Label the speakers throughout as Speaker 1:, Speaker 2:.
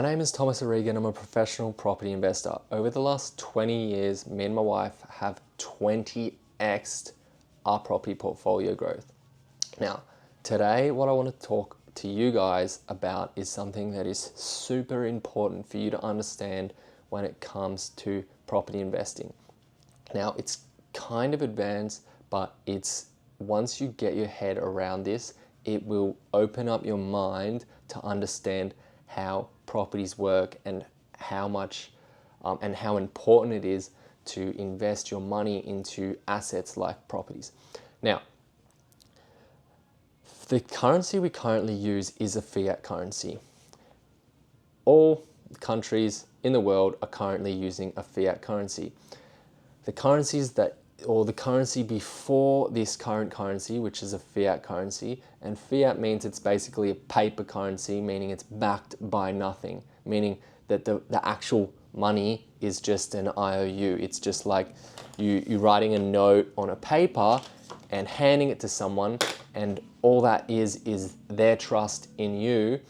Speaker 1: name is Thomas O'Regan. I'm a professional property investor. Over the last 20 years, me and my wife have 20x'd our property portfolio growth. Now, today what I want to talk to you guys about is something that is super important for you to understand when it comes to property investing. Now, it's kind of advanced, but once you get your head around this, it will open up your mind to understand how properties work and how much and how important it is to invest your money into assets like properties. Now, the currency we currently use is a fiat currency. All countries in the world are currently using a fiat currency. The currency before this current currency, which is a fiat currency, and fiat means it's basically a paper currency, meaning it's backed by nothing, meaning that the actual money is just an IOU. It's just like you writing a note on a paper and handing it to someone, and all that is their trust in you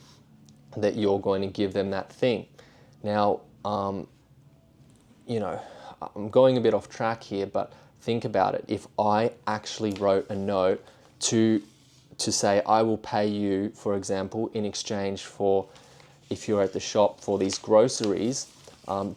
Speaker 1: that you're going to give them that thing. Now, I'm going a bit off track here, but think about it. If I actually wrote a note to say I will pay you, for example, in exchange for, if you're at the shop for these groceries,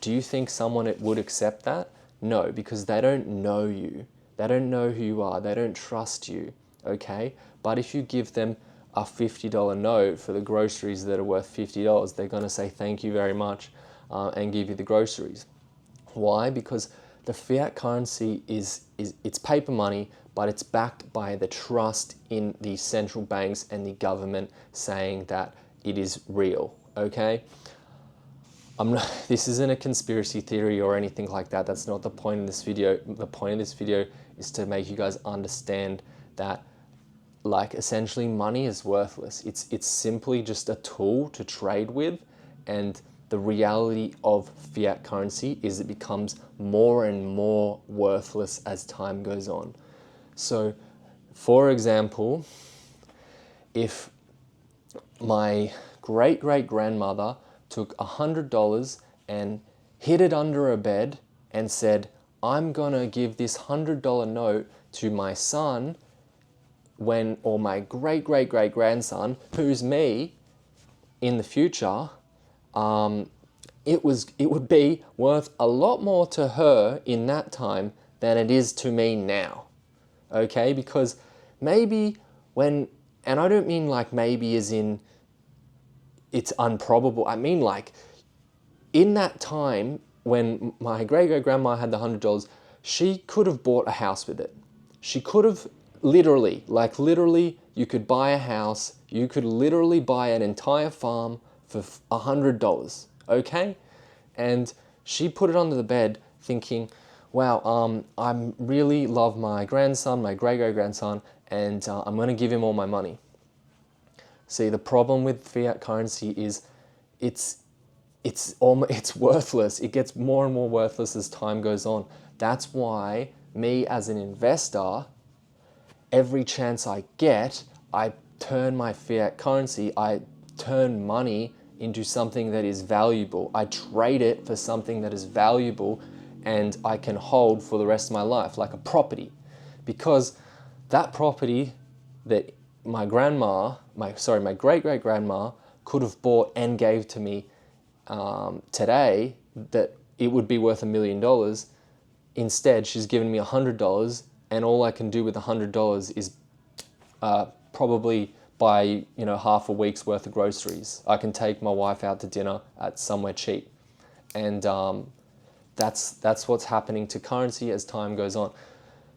Speaker 1: do you think someone would accept that? No, because they don't know you. They don't know who you are. They don't trust you, okay? But if you give them a $50 note for the groceries that are worth $50, they're gonna say thank you very much and give you the groceries. Why? Because the fiat currency it's paper money, but it's backed by the trust in the central banks and the government saying that it is real, okay? This isn't a conspiracy theory or anything like that. That's not the point of this video. The point of this video is to make you guys understand that, like, essentially money is worthless. It's simply just a tool to trade with, and the reality of fiat currency is it becomes more and more worthless as time goes on. So, for example, if my great-great-grandmother took $100 and hid it under a bed and said, I'm gonna give this $100 note to my son or my great-great-great-grandson, who's me, in the future, it would be worth a lot more to her in that time than it is to me now, okay? Because maybe and I don't mean like maybe as in it's improbable. I mean like in that time when my great-great-grandma had the $100, she could have bought a house with it. She could have literally, you could buy a house, you could literally buy an entire farm for $100, okay? And she put it under the bed thinking, wow, I really love my grandson, my great-great-grandson, and I'm gonna give him all my money. See, the problem with fiat currency is it's worthless. It gets more and more worthless as time goes on. That's why me as an investor, every chance I get, I turn my fiat currency, I turn money into something that is valuable. I trade it for something that is valuable and I can hold for the rest of my life, like a property. Because that property that my great-great-grandma could have bought and gave to me today, that it would be worth $1 million. Instead, she's given me $100, and all I can do with $100 is probably buy half a week's worth of groceries. I can take my wife out to dinner at somewhere cheap, and that's what's happening to currency as time goes on.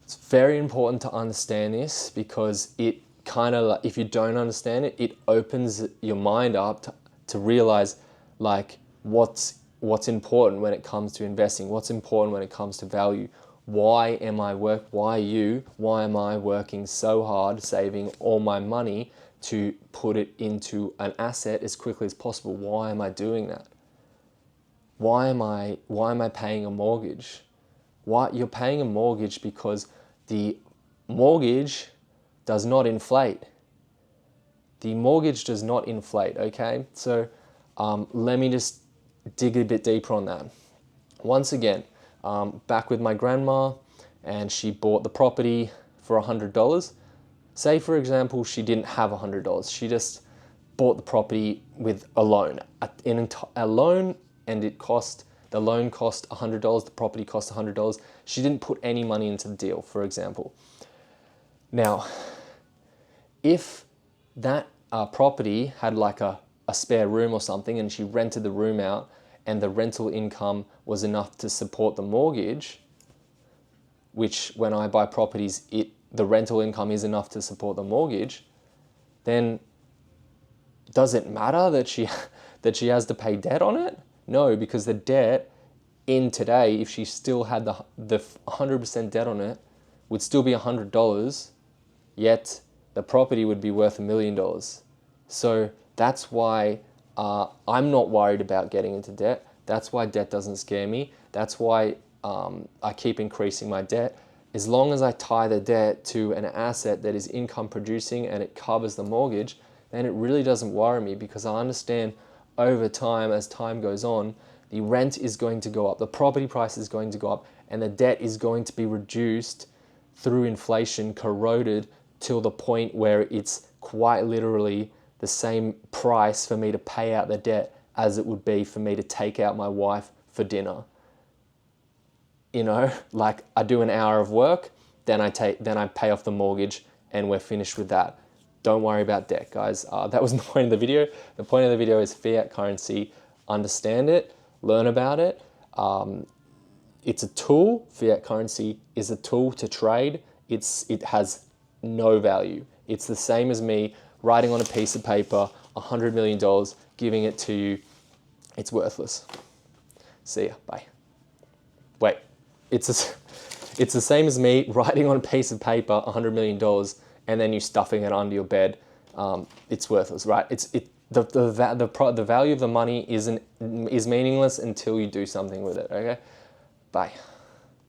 Speaker 1: It's very important to understand this because it kind of, if you don't understand it, it opens your mind up to realize like what's important when it comes to investing, what's important when it comes to value. Why am I working so hard, saving all my money to put it into an asset as quickly as possible? Why am I doing that? Why am I paying a mortgage? You're paying a mortgage because the mortgage does not inflate. The mortgage does not inflate, okay? So Let me just dig a bit deeper on that. Once again, back with my grandma, and she bought the property for $100. Say, for example, she didn't have $100. She just bought the property with a loan, a loan, and the loan cost $100. The property cost $100. She didn't put any money into the deal, for example. Now, if that property had like a spare room or something, and she rented the room out, and the rental income was enough to support the mortgage, which when I buy properties, the rental income is enough to support the mortgage, then does it matter that she has to pay debt on it? No, because the debt in today, if she still had the 100% debt on it, would still be $100, yet the property would be worth $1 million. So that's why I'm not worried about getting into debt. That's why debt doesn't scare me. That's why I keep increasing my debt. As long as I tie the debt to an asset that is income producing and it covers the mortgage, then it really doesn't worry me, because I understand over time, as time goes on, the rent is going to go up, the property price is going to go up, and the debt is going to be reduced through inflation, corroded till the point where it's quite literally the same price for me to pay out the debt as it would be for me to take out my wife for dinner. You know, like I do an hour of work, then I pay off the mortgage, and we're finished with that. Don't worry about debt, guys. That wasn't the point of the video. The point of the video is fiat currency. Understand it, learn about it. It's a tool. Fiat currency is a tool to trade. It has no value. It's the same as me writing on a piece of paper $100 million, giving it to you. It's worthless. See ya. Bye. Wait. It's the same as me writing on a piece of paper $100 million and then you stuffing it under your bed. It's worthless, right? The value of the money is meaningless until you do something with it. Okay, bye.